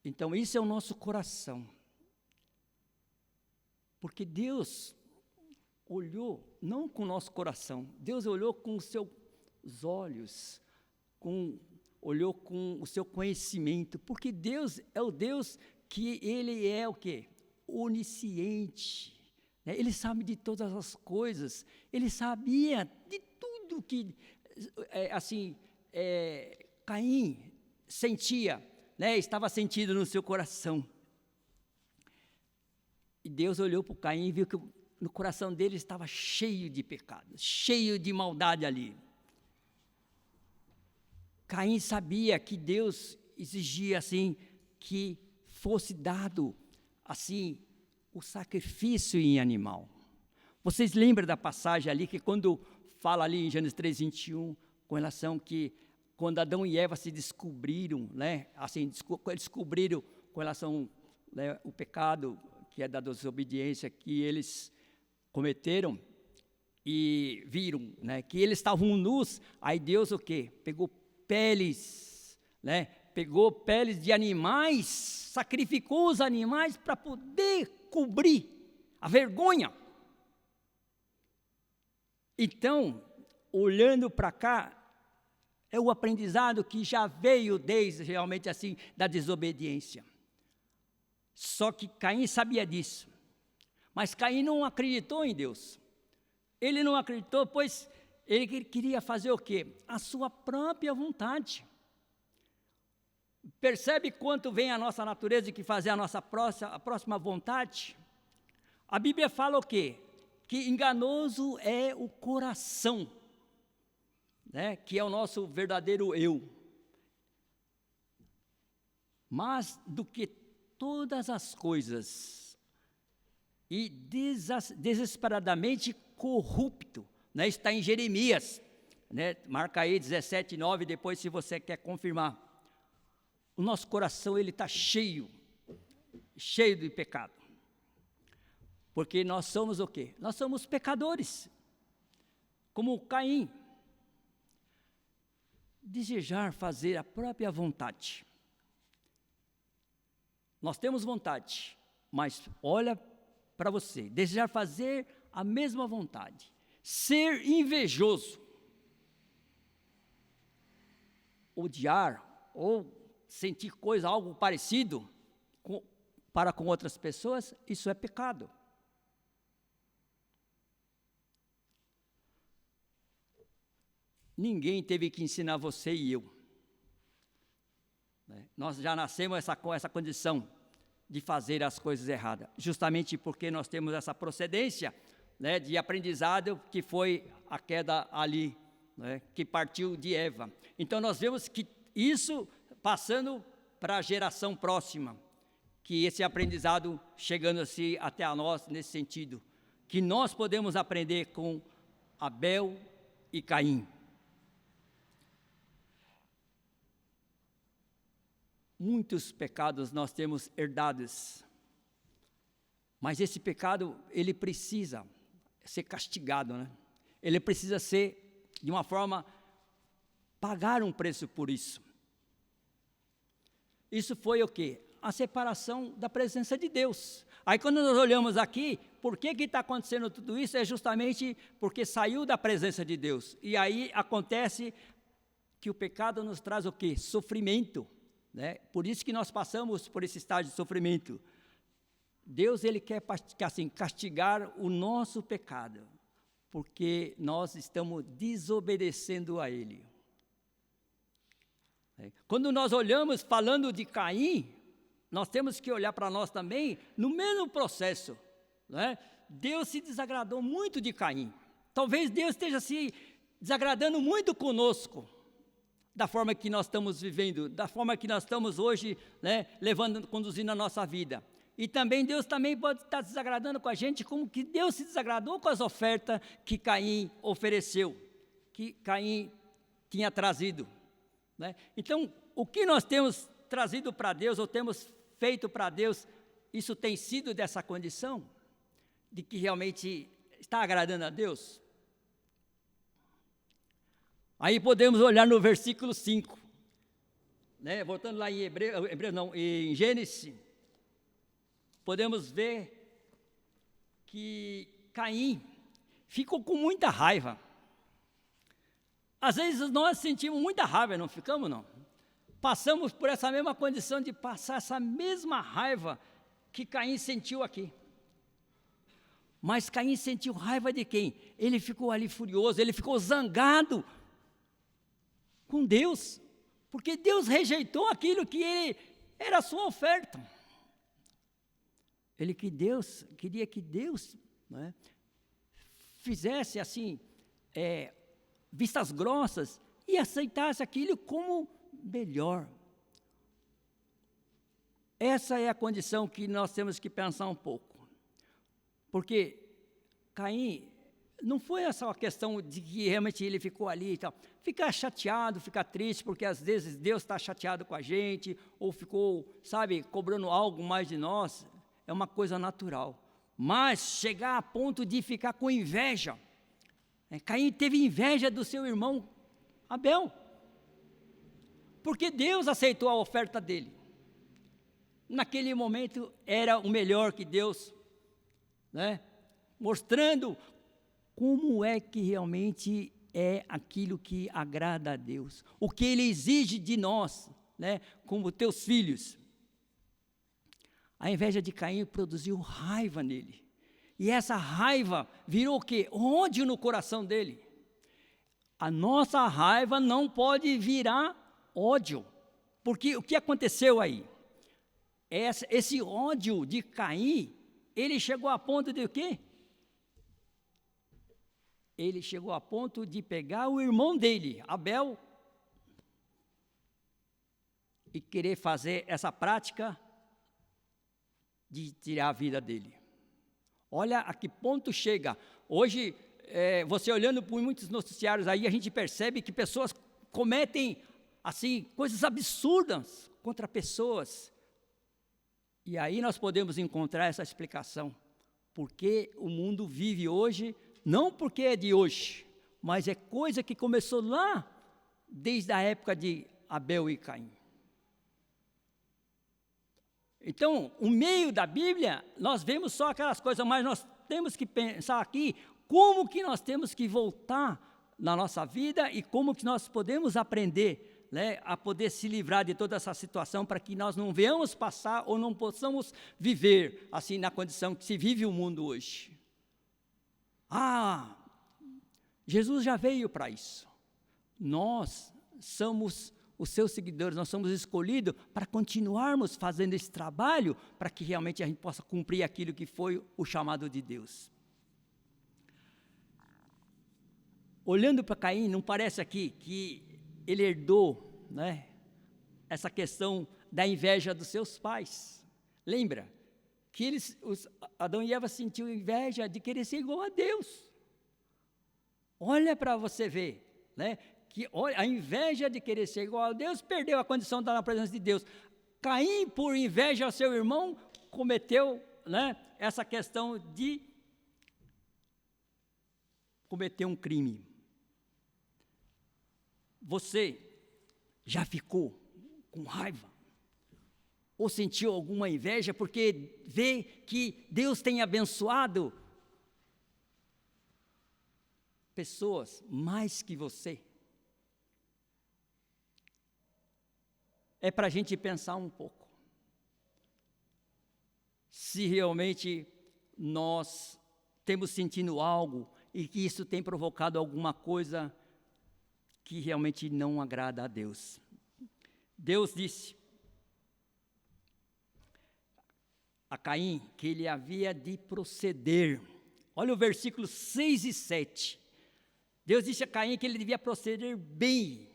Então, isso é o nosso coração. Porque Deus olhou, não com o nosso coração, Deus olhou com os seus olhos, olhou com o seu conhecimento, porque Deus é o Deus que Ele é o quê? Onisciente. Né? Ele sabe de todas as coisas, Ele sabia de tudo que, Caim sentia, né? Estava sentido no seu coração. E Deus olhou para o Caim e viu que no coração dele estava cheio de pecado, cheio de maldade ali. Caim sabia que Deus exigia assim que fosse dado assim o sacrifício em animal. Vocês lembram da passagem ali que quando fala ali em Gênesis 3:21 com relação que quando Adão e Eva se descobriram, né, assim descobriram com relação, né, o pecado que é da desobediência que eles cometeram e viram, né, que eles estavam nus, aí Deus o quê? Pegou peles, né, pegou peles de animais, sacrificou os animais para poder cobrir a vergonha. Então, olhando para cá, é o aprendizado que já veio desde realmente assim da desobediência. Só que Caim sabia disso. Mas Caim não acreditou em Deus. Ele não acreditou, pois ele queria fazer o quê? A sua própria vontade. Percebe quanto vem a nossa natureza de que fazer a nossa próxima vontade? A Bíblia fala o quê? Que enganoso é o coração, né? Que é o nosso verdadeiro eu. Mas do que todas as coisas, e desesperadamente corrupto, né? Está em Jeremias, né? Marca aí 17:9, depois se você quer confirmar. O nosso coração ele está cheio de pecado, porque nós somos o quê? Nós somos pecadores, como Caim. Desejar fazer a própria vontade. Nós temos vontade, mas olha para você, desejar fazer a mesma vontade, ser invejoso, odiar ou sentir algo parecido para com outras pessoas, isso é pecado. Ninguém teve que ensinar você e eu. Nós já nascemos com essa condição de fazer as coisas erradas, justamente porque nós temos essa procedência, né, de aprendizado que foi a queda ali, né, que partiu de Eva. Então nós vemos que isso passando para a geração próxima, que esse aprendizado chegando assim até a nós nesse sentido, que nós podemos aprender com Abel e Caim. Muitos pecados nós temos herdados, mas esse pecado, ele precisa ser castigado, né? Ele precisa ser, de uma forma, pagar um preço por isso. Isso foi o quê? A separação da presença de Deus. Aí quando nós olhamos aqui, por que está acontecendo tudo isso? É justamente porque saiu da presença de Deus. E aí acontece que o pecado nos traz o quê? Sofrimento. Né? Por isso que nós passamos por esse estágio de sofrimento. Deus ele quer assim, castigar o nosso pecado, porque nós estamos desobedecendo a Ele. Quando nós olhamos falando de Caim, nós temos que olhar para nós também no mesmo processo. Né? Deus se desagradou muito de Caim. Talvez Deus esteja se desagradando muito conosco, da forma que nós estamos vivendo, da forma que nós estamos hoje, né, conduzindo a nossa vida. E também Deus também pode estar desagradando com a gente, como que Deus se desagradou com as ofertas que Caim ofereceu, que Caim tinha trazido. Né? Então, o que nós temos trazido para Deus, ou temos feito para Deus, isso tem sido dessa condição, de que realmente está agradando a Deus? Aí podemos olhar no versículo 5, né? Voltando lá em em Gênesis, podemos ver que Caim ficou com muita raiva. Às vezes nós sentimos muita raiva, não ficamos, não? Passamos por essa mesma condição de passar essa mesma raiva que Caim sentiu aqui. Mas Caim sentiu raiva de quem? Ele ficou ali furioso, ele ficou zangado com Deus, porque Deus rejeitou aquilo que era a sua oferta. Queria que Deus, né, fizesse assim, vistas grossas e aceitasse aquilo como melhor. Essa é a condição que nós temos que pensar um pouco. Porque Caim, não foi essa a questão de que realmente ele ficou ali e tal. Ficar chateado, ficar triste, porque às vezes Deus está chateado com a gente, ou ficou, cobrando algo mais de nós, é uma coisa natural. Mas chegar a ponto de ficar com inveja, Caim teve inveja do seu irmão Abel, porque Deus aceitou a oferta dele. Naquele momento era o melhor que Deus, né, mostrando como é que realmente é aquilo que agrada a Deus, o que Ele exige de nós, né, como teus filhos. A inveja de Caim produziu raiva nele, e essa raiva virou o quê? Ódio no coração dele. A nossa raiva não pode virar ódio, porque o que aconteceu aí? Esse ódio de Caim, ele chegou a ponto de o quê? Ele chegou a ponto de pegar o irmão dele, Abel, e querer fazer essa prática de tirar a vida dele. Olha a que ponto chega. Hoje, você olhando por muitos noticiários aí, a gente percebe que pessoas cometem, assim, coisas absurdas contra pessoas. E aí nós podemos encontrar essa explicação. Porque o mundo vive hoje, não porque é de hoje, mas é coisa que começou lá, desde a época de Abel e Caim. Então, o meio da Bíblia, nós vemos só aquelas coisas, mas nós temos que pensar aqui, como que nós temos que voltar na nossa vida e como que nós podemos aprender, né, a poder se livrar de toda essa situação para que nós não venhamos passar ou não possamos viver assim na condição que se vive o mundo hoje. Jesus já veio para isso. Nós somos os seus seguidores, nós somos escolhidos para continuarmos fazendo esse trabalho para que realmente a gente possa cumprir aquilo que foi o chamado de Deus. Olhando para Caim, não parece aqui que ele herdou, né, essa questão da inveja dos seus pais? Lembra que Adão e Eva sentiam inveja de querer ser igual a Deus. Olha para você ver, né, que a inveja de querer ser igual a Deus perdeu a condição de estar na presença de Deus. Caim, por inveja ao seu irmão, cometeu, né, essa questão de cometer um crime. Você já ficou com raiva? Ou sentiu alguma inveja porque vê que Deus tem abençoado pessoas mais que você? É para a gente pensar um pouco. Se realmente nós temos sentido algo e que isso tem provocado alguma coisa que realmente não agrada a Deus. Deus disse a Caim que ele havia de proceder. Olha o versículo 6 e 7. Deus disse a Caim que ele devia proceder bem.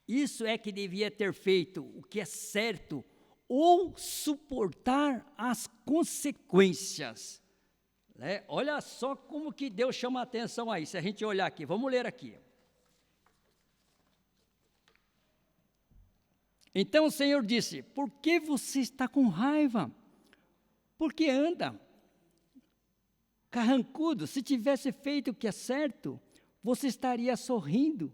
Isso é que devia ter feito o que é certo, ou suportar as consequências. Olha só como que Deus chama a atenção aí. Se a gente olhar aqui, vamos ler aqui. Então o Senhor disse: por que você está com raiva? Por que anda carrancudo? Se tivesse feito o que é certo, você estaria sorrindo,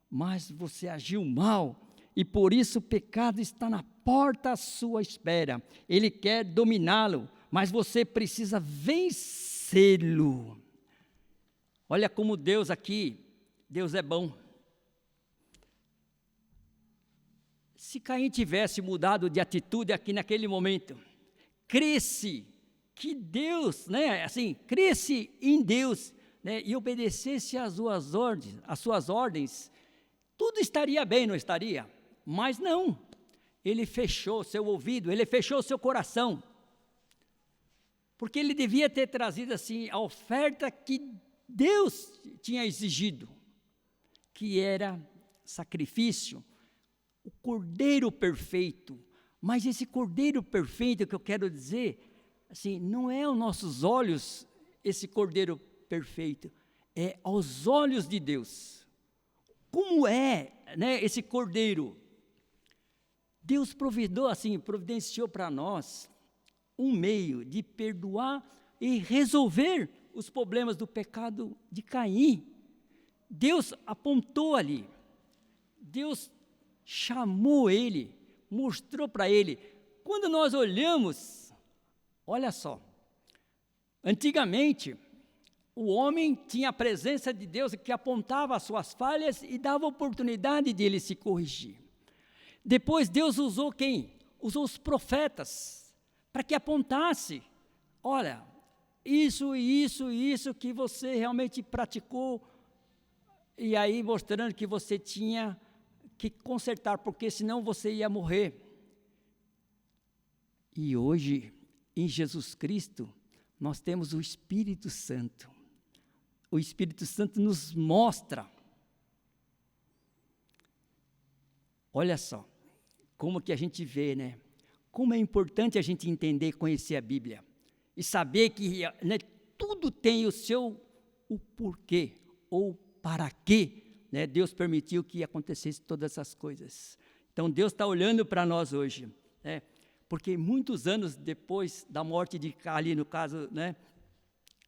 mas você agiu mal, e por isso o pecado está na porta à sua espera. Ele quer dominá-lo, mas você precisa vencê-lo. Olha como Deus aqui, Deus é bom. Se Caim tivesse mudado de atitude aqui naquele momento, cresce que Deus, né, assim, cresce em Deus, né, e obedecesse às suas ordens, tudo estaria bem, não estaria? Mas não, ele fechou seu ouvido, ele fechou seu coração, porque ele devia ter trazido assim a oferta que Deus tinha exigido, que era sacrifício, o cordeiro perfeito. Mas esse cordeiro perfeito que eu quero dizer, assim, não é aos nossos olhos esse cordeiro perfeito, é aos olhos de Deus. Como é, né, esse cordeiro? Deus providenciou para nós um meio de perdoar e resolver os problemas do pecado de Caim. Deus apontou ali, Deus chamou ele, mostrou para ele. Quando nós olhamos, olha só, antigamente, o homem tinha a presença de Deus que apontava as suas falhas e dava oportunidade de ele se corrigir. Depois Deus usou quem? Usou os profetas, para que apontasse, olha, isso que você realmente praticou, e aí mostrando que você tinha que consertar, porque senão você ia morrer. E hoje, em Jesus Cristo, nós temos o Espírito Santo. O Espírito Santo nos mostra. Olha só, como que a gente vê, né? Como é importante a gente entender, conhecer a Bíblia. E saber que, né, tudo tem o porquê, ou para quê, né, Deus permitiu que acontecesse todas essas coisas. Então Deus está olhando para nós hoje, né, porque muitos anos depois da morte de ali, no caso, né,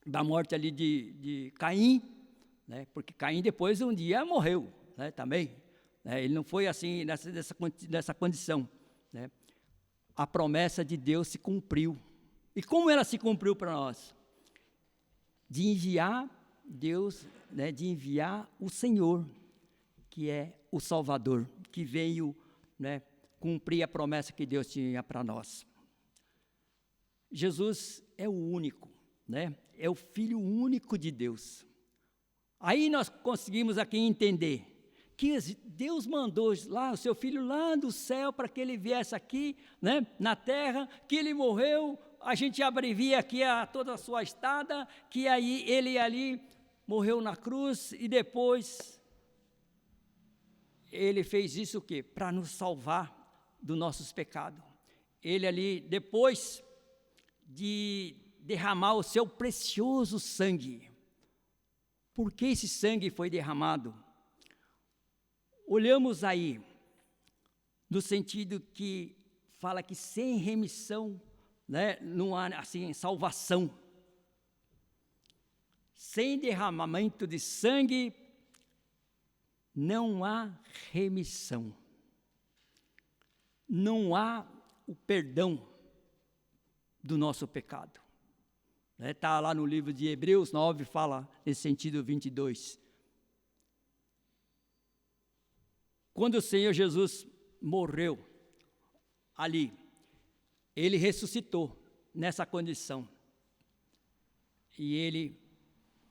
da morte ali de Caim, né, porque Caim depois um dia morreu, né, também, né, ele não foi assim nessa condição, né, a promessa de Deus se cumpriu. E como ela se cumpriu para nós? De enviar Deus, né, de enviar o Senhor, que é o Salvador, que veio, né, cumprir a promessa que Deus tinha para nós. Jesus é o único, né, é o Filho único de Deus. Aí nós conseguimos aqui entender que Deus mandou lá o seu Filho lá do céu para que ele viesse aqui, né, na terra, que ele morreu, a gente abrevia aqui toda a sua estada, que aí ele ali morreu na cruz e depois ele fez isso o quê? Para nos salvar dos nossos pecados. Ele ali, depois de derramar o seu precioso sangue. Por que esse sangue foi derramado? Olhamos aí, no sentido que fala que sem remissão, né, não há assim salvação. Sem derramamento de sangue, não há remissão. Não há o perdão do nosso pecado. Está lá no livro de Hebreus 9, fala nesse sentido 22. Quando o Senhor Jesus morreu ali, ele ressuscitou nessa condição. E ele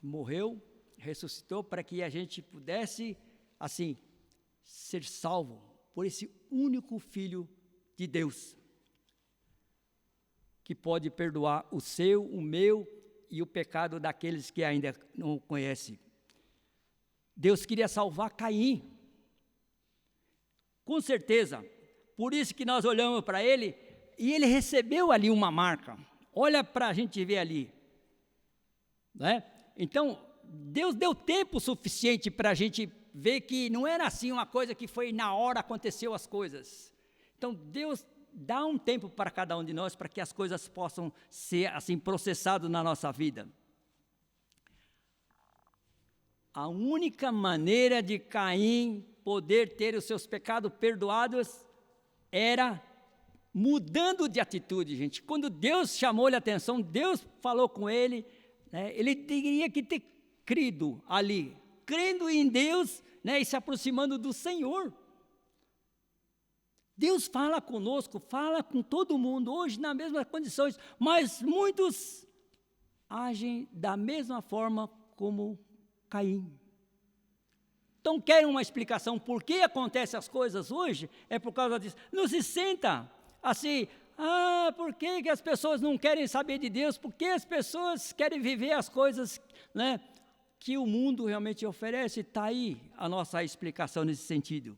morreu, ressuscitou para que a gente pudesse, assim, ser salvo por esse único Filho de Deus, que pode perdoar o seu, o meu e o pecado daqueles que ainda não o conhecem. Deus queria salvar Caim, com certeza, por isso que nós olhamos para ele, e ele recebeu ali uma marca, olha para a gente ver ali, né? Então, Deus deu tempo suficiente para a gente ver que não era assim uma coisa que foi na hora aconteceu as coisas. Então, Deus dá um tempo para cada um de nós para que as coisas possam ser assim processadas na nossa vida. A única maneira de Caim poder ter os seus pecados perdoados era mudando de atitude, gente. Quando Deus chamou-lhe a atenção, Deus falou com ele, né, ele teria que ter crido ali, crendo em Deus, né, e se aproximando do Senhor. Deus fala conosco, fala com todo mundo, hoje nas mesmas condições, mas muitos agem da mesma forma como Caim. Então, querem uma explicação por que acontecem as coisas hoje? É por causa disso. Não se senta assim, por que as pessoas não querem saber de Deus? Por que as pessoas querem viver as coisas, né, que o mundo realmente oferece? Está aí a nossa explicação nesse sentido.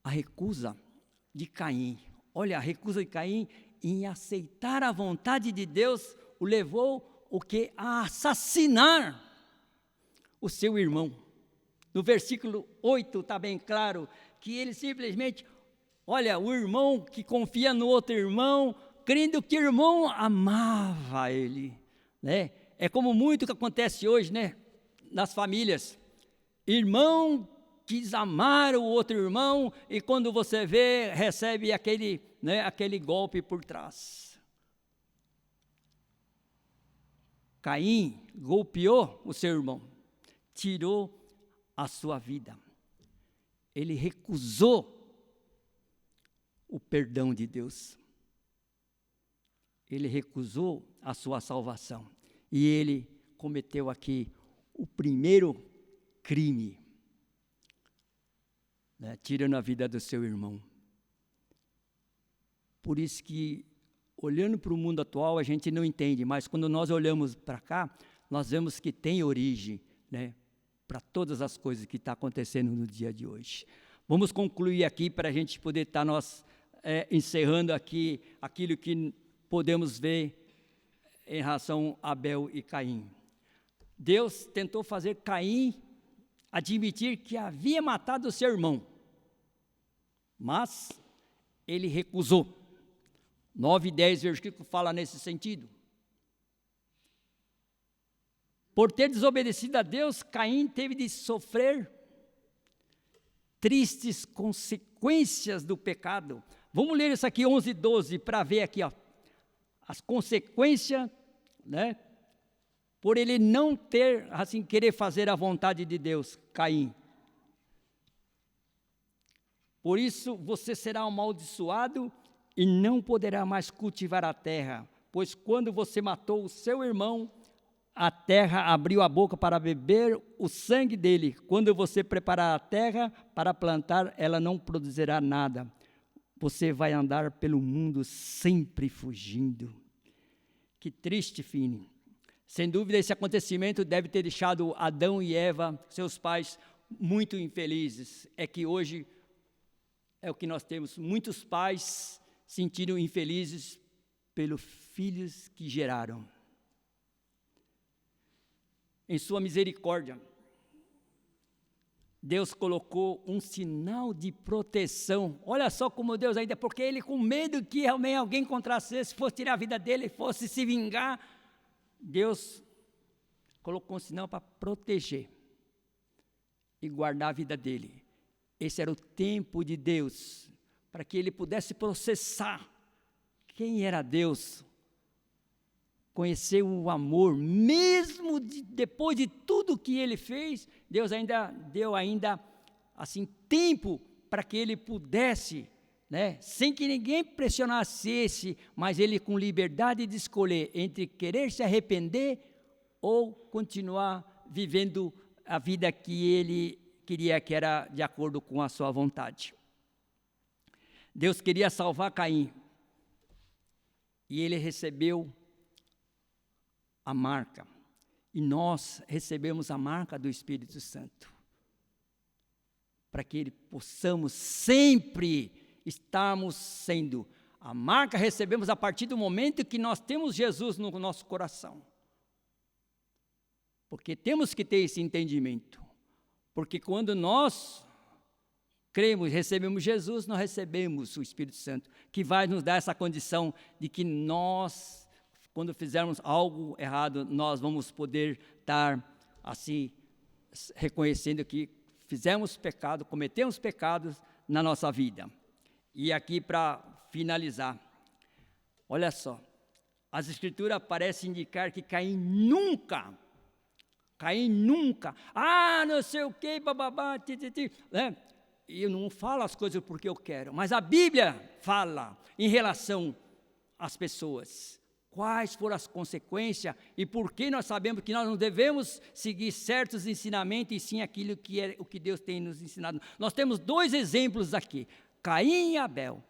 A recusa de Caim, olha, a recusa de Caim em aceitar a vontade de Deus o levou a assassinar o seu irmão. No versículo 8 está bem claro que ele simplesmente, olha, o irmão que confia no outro irmão, crendo que o irmão amava ele, né? É como muito que acontece hoje, né, nas famílias. Irmão quis amar o outro irmão e quando você vê, recebe aquele golpe por trás. Caim golpeou o seu irmão, tirou a sua vida. Ele recusou o perdão de Deus. Ele recusou a sua salvação. E ele cometeu aqui o primeiro crime, né, tirando a vida do seu irmão. Por isso que, olhando para o mundo atual, a gente não entende, mas quando nós olhamos para cá, nós vemos que tem origem, né, para todas as coisas que estão acontecendo no dia de hoje. Vamos concluir aqui para a gente poder estar encerrando aqui aquilo que podemos ver em relação a Abel e Caim. Deus tentou fazer Caim admitir que havia matado o seu irmão, mas ele recusou. 9 e 10 versículos fala nesse sentido. Por ter desobedecido a Deus, Caim teve de sofrer tristes consequências do pecado. Vamos ler isso aqui, 11 e 12, para ver aqui, ó, as consequências, né, por ele não ter, assim, querer fazer a vontade de Deus, Caim. Por isso você será amaldiçoado e não poderá mais cultivar a terra, pois quando você matou o seu irmão, a terra abriu a boca para beber o sangue dele. Quando você preparar a terra para plantar, ela não produzirá nada. Você vai andar pelo mundo sempre fugindo. Que triste fim. Sem dúvida, esse acontecimento deve ter deixado Adão e Eva, seus pais, muito infelizes. É que hoje é o que nós temos. Muitos pais se sentiram infelizes pelos filhos que geraram. Em sua misericórdia, Deus colocou um sinal de proteção. Olha só como Deus ainda, porque ele com medo que alguém encontrasse, se fosse tirar a vida dele, fosse se vingar, Deus colocou um sinal para proteger e guardar a vida dele. Esse era o tempo de Deus, para que ele pudesse processar quem era Deus, conhecer o amor, mesmo depois de tudo que ele fez, Deus ainda deu assim, tempo para que ele pudesse, né, sem que ninguém pressionasse, mas ele com liberdade de escolher entre querer se arrepender ou continuar vivendo a vida que ele queria, que era de acordo com a sua vontade. Deus queria salvar Caim, e ele recebeu a marca, e nós recebemos a marca do Espírito Santo, para que possamos sempre estarmos sendo. A marca recebemos a partir do momento que nós temos Jesus no nosso coração, porque temos que ter esse entendimento, porque quando nós cremos, recebemos Jesus, nós recebemos o Espírito Santo, que vai nos dar essa condição de que nós, quando fizermos algo errado, nós vamos poder estar assim, reconhecendo que fizemos pecado, cometemos pecados na nossa vida. E aqui para finalizar, olha só, as escrituras parecem indicar que Caim nunca, não sei o que, bababá, né? E eu não falo as coisas porque eu quero, mas a Bíblia fala em relação às pessoas. Quais foram as consequências e por que nós sabemos que nós não devemos seguir certos ensinamentos e sim aquilo que é o que Deus tem nos ensinado. Nós temos 2 exemplos aqui, Caim e Abel.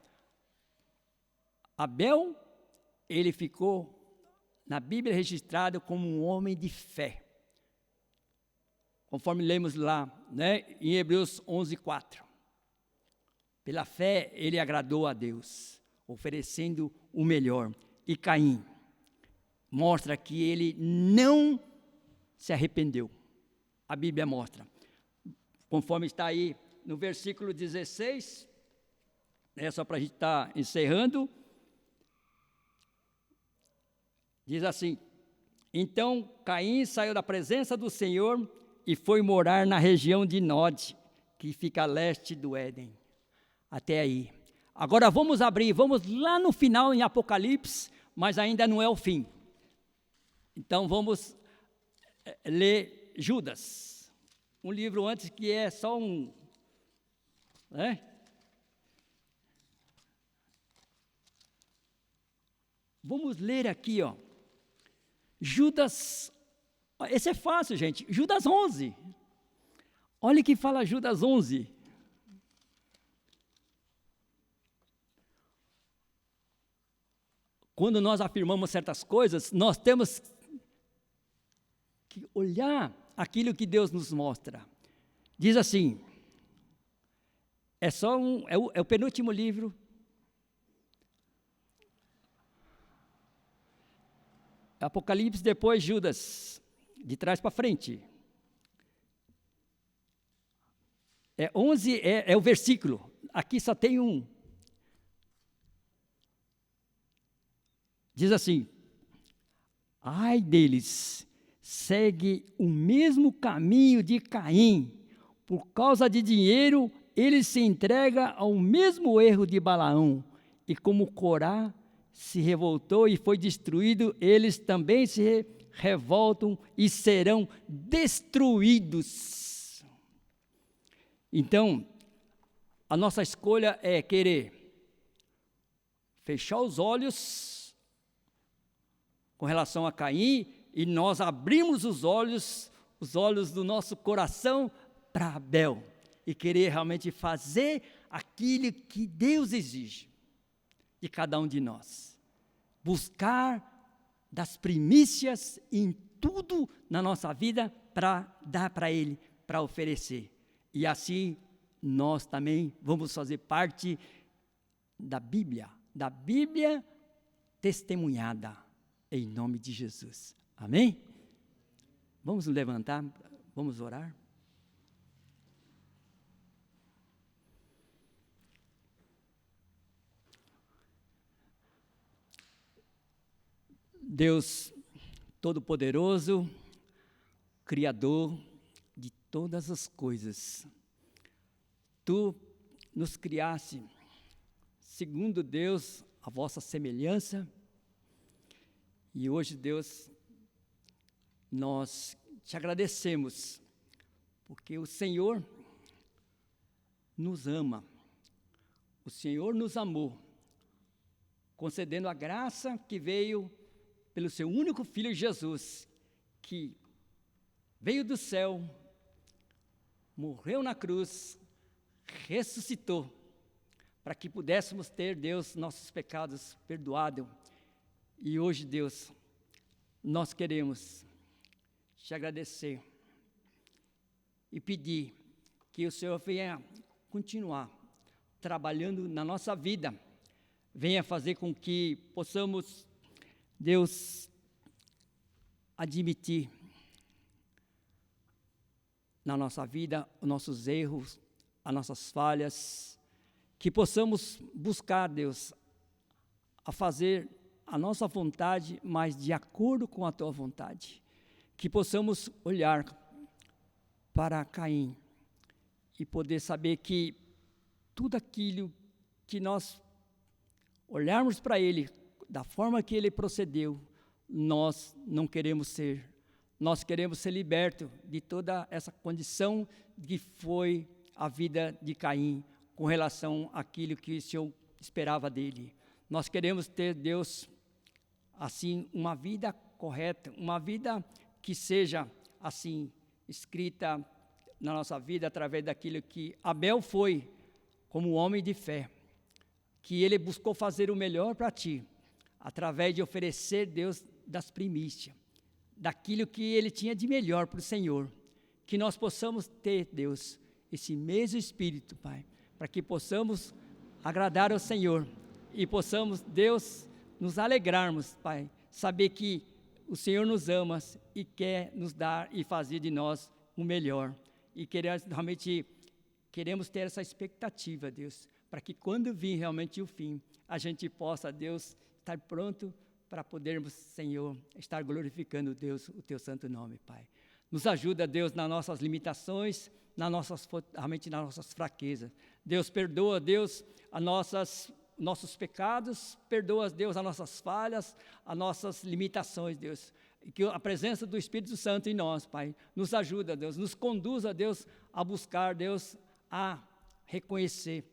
Abel, ele ficou na Bíblia registrado como um homem de fé. Conforme lemos lá, né, em Hebreus 11:4. Pela fé, ele agradou a Deus, oferecendo o melhor. E Caim mostra que ele não se arrependeu. A Bíblia mostra. Conforme está aí no versículo 16, só para a gente estar encerrando. Diz assim: então Caim saiu da presença do Senhor e foi morar na região de Nod, que fica a leste do Éden. Até aí. Agora vamos lá no final em Apocalipse, mas ainda não é o fim. Então vamos ler Judas, um livro antes que é só um, né? Vamos ler aqui, ó. Judas, esse é fácil, gente. Judas 11. Olha o que fala Judas 11. Quando nós afirmamos certas coisas, nós temos que olhar aquilo que Deus nos mostra. Diz assim, é o penúltimo livro. Apocalipse, depois Judas, de trás para frente. 11 é o versículo, aqui só tem um. Diz assim: ai deles, segue o mesmo caminho de Caim, por causa de dinheiro, ele se entrega ao mesmo erro de Balaão, e como Corá se revoltou e foi destruído, eles também se revoltam e serão destruídos. Então, a nossa escolha é querer fechar os olhos com relação a Caim, e nós abrimos os olhos do nosso coração para Abel, e querer realmente fazer aquilo que Deus exige de cada um de nós. Buscar das primícias em tudo na nossa vida para dar para Ele, para oferecer. E assim nós também vamos fazer parte da Bíblia testemunhada, em nome de Jesus. Amém? Vamos nos levantar, vamos orar. Deus Todo-Poderoso, Criador de todas as coisas, Tu nos criaste, segundo Deus, a vossa semelhança. E hoje, Deus, nós te agradecemos, porque o Senhor nos ama, o Senhor nos amou, concedendo a graça que veio pelo seu único Filho Jesus, que veio do céu, morreu na cruz, ressuscitou, para que pudéssemos ter, Deus, nossos pecados perdoados. E hoje, Deus, nós queremos te agradecer e pedir que o Senhor venha continuar trabalhando na nossa vida, venha fazer com que possamos, Deus, admitir na nossa vida os nossos erros, as nossas falhas, que possamos buscar, Deus, a fazer a nossa vontade, mas de acordo com a Tua vontade, que possamos olhar para Caim e poder saber que tudo aquilo que nós olharmos para ele, da forma que ele procedeu, nós não queremos ser. Nós queremos ser libertos de toda essa condição que foi a vida de Caim com relação àquilo que o Senhor esperava dele. Nós queremos ter, Deus, assim, uma vida correta, uma vida que seja, assim, escrita na nossa vida através daquilo que Abel foi, como homem de fé, que ele buscou fazer o melhor para ti, através de oferecer, Deus, das primícias, daquilo que ele tinha de melhor para o Senhor, que nós possamos ter, Deus, esse mesmo Espírito, Pai, para que possamos agradar ao Senhor e possamos, Deus, nos alegrarmos, Pai, saber que o Senhor nos ama e quer nos dar e fazer de nós o melhor. E realmente queremos ter essa expectativa, Deus, para que quando vir realmente o fim, a gente possa, Deus, estar pronto para podermos, Senhor, estar glorificando, Deus, o Teu santo nome, Pai. Nos ajuda, Deus, nas nossas limitações, realmente nas nossas fraquezas. Deus, perdoa, Deus, nossos pecados, perdoa, Deus, as nossas falhas, as nossas limitações, Deus. E que a presença do Espírito Santo em nós, Pai, nos ajuda, Deus, nos conduza, Deus, a buscar, Deus, a reconhecer,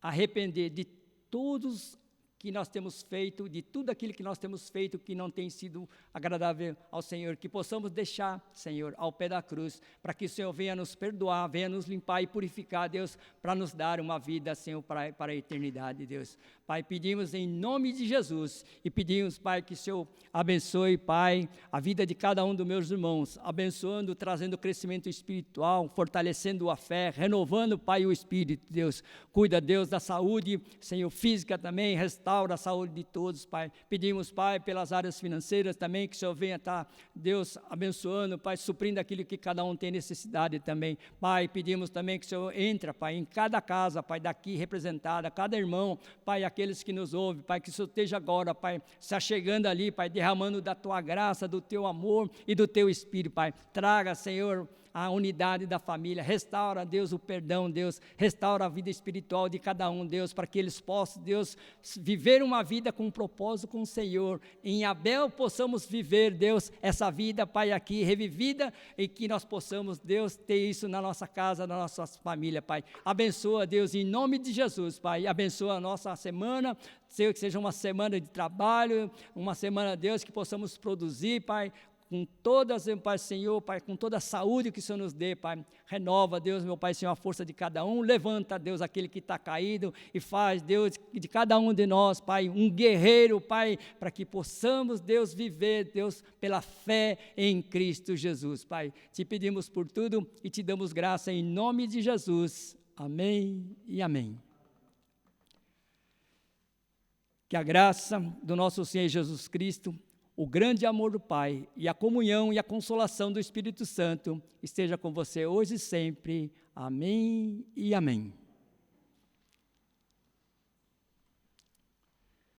a arrepender de todos que nós temos feito, de tudo aquilo que nós temos feito que não tem sido agradável ao Senhor, que possamos deixar, Senhor, ao pé da cruz, para que o Senhor venha nos perdoar, venha nos limpar e purificar, Deus, para nos dar uma vida, Senhor, para a eternidade, Deus. Pai, pedimos em nome de Jesus e pedimos, Pai, que o Senhor abençoe, Pai, a vida de cada um dos meus irmãos, abençoando, trazendo crescimento espiritual, fortalecendo a fé, renovando, Pai, o Espírito, Deus. Cuida, Deus, da saúde, Senhor, física também, restaura a saúde de todos, Pai. Pedimos, Pai, pelas áreas financeiras também, que o Senhor venha estar, Deus, abençoando, Pai, suprindo aquilo que cada um tem necessidade também. Pai, pedimos também que o Senhor entre, Pai, em cada casa, Pai, daqui representada, cada irmão, Pai, aqueles que nos ouvem, Pai, que o Senhor esteja agora, Pai, se achegando ali, Pai, derramando da Tua graça, do Teu amor e do Teu Espírito, Pai. Traga, Senhor, a unidade da família, restaura, Deus, o perdão, Deus, restaura a vida espiritual de cada um, Deus, para que eles possam, Deus, viver uma vida com um propósito com o Senhor. Em Abel possamos viver, Deus, essa vida, Pai, aqui revivida, e que nós possamos, Deus, ter isso na nossa casa, na nossa família, Pai. Abençoa, Deus, em nome de Jesus, Pai, abençoa a nossa semana, que seja uma semana de trabalho, uma semana, Deus, que possamos produzir, Pai, com todas, Pai, Senhor, Pai, com toda a saúde que o Senhor nos dê, Pai, renova, Deus, meu Pai, Senhor, a força de cada um, levanta, Deus, aquele que está caído e faz, Deus, de cada um de nós, Pai, um guerreiro, Pai, para que possamos, Deus, viver, Deus, pela fé em Cristo Jesus, Pai. Te pedimos por tudo e te damos graça em nome de Jesus. Amém e amém. Que a graça do nosso Senhor Jesus Cristo, o grande amor do Pai e a comunhão e a consolação do Espírito Santo esteja com você hoje e sempre. Amém e amém.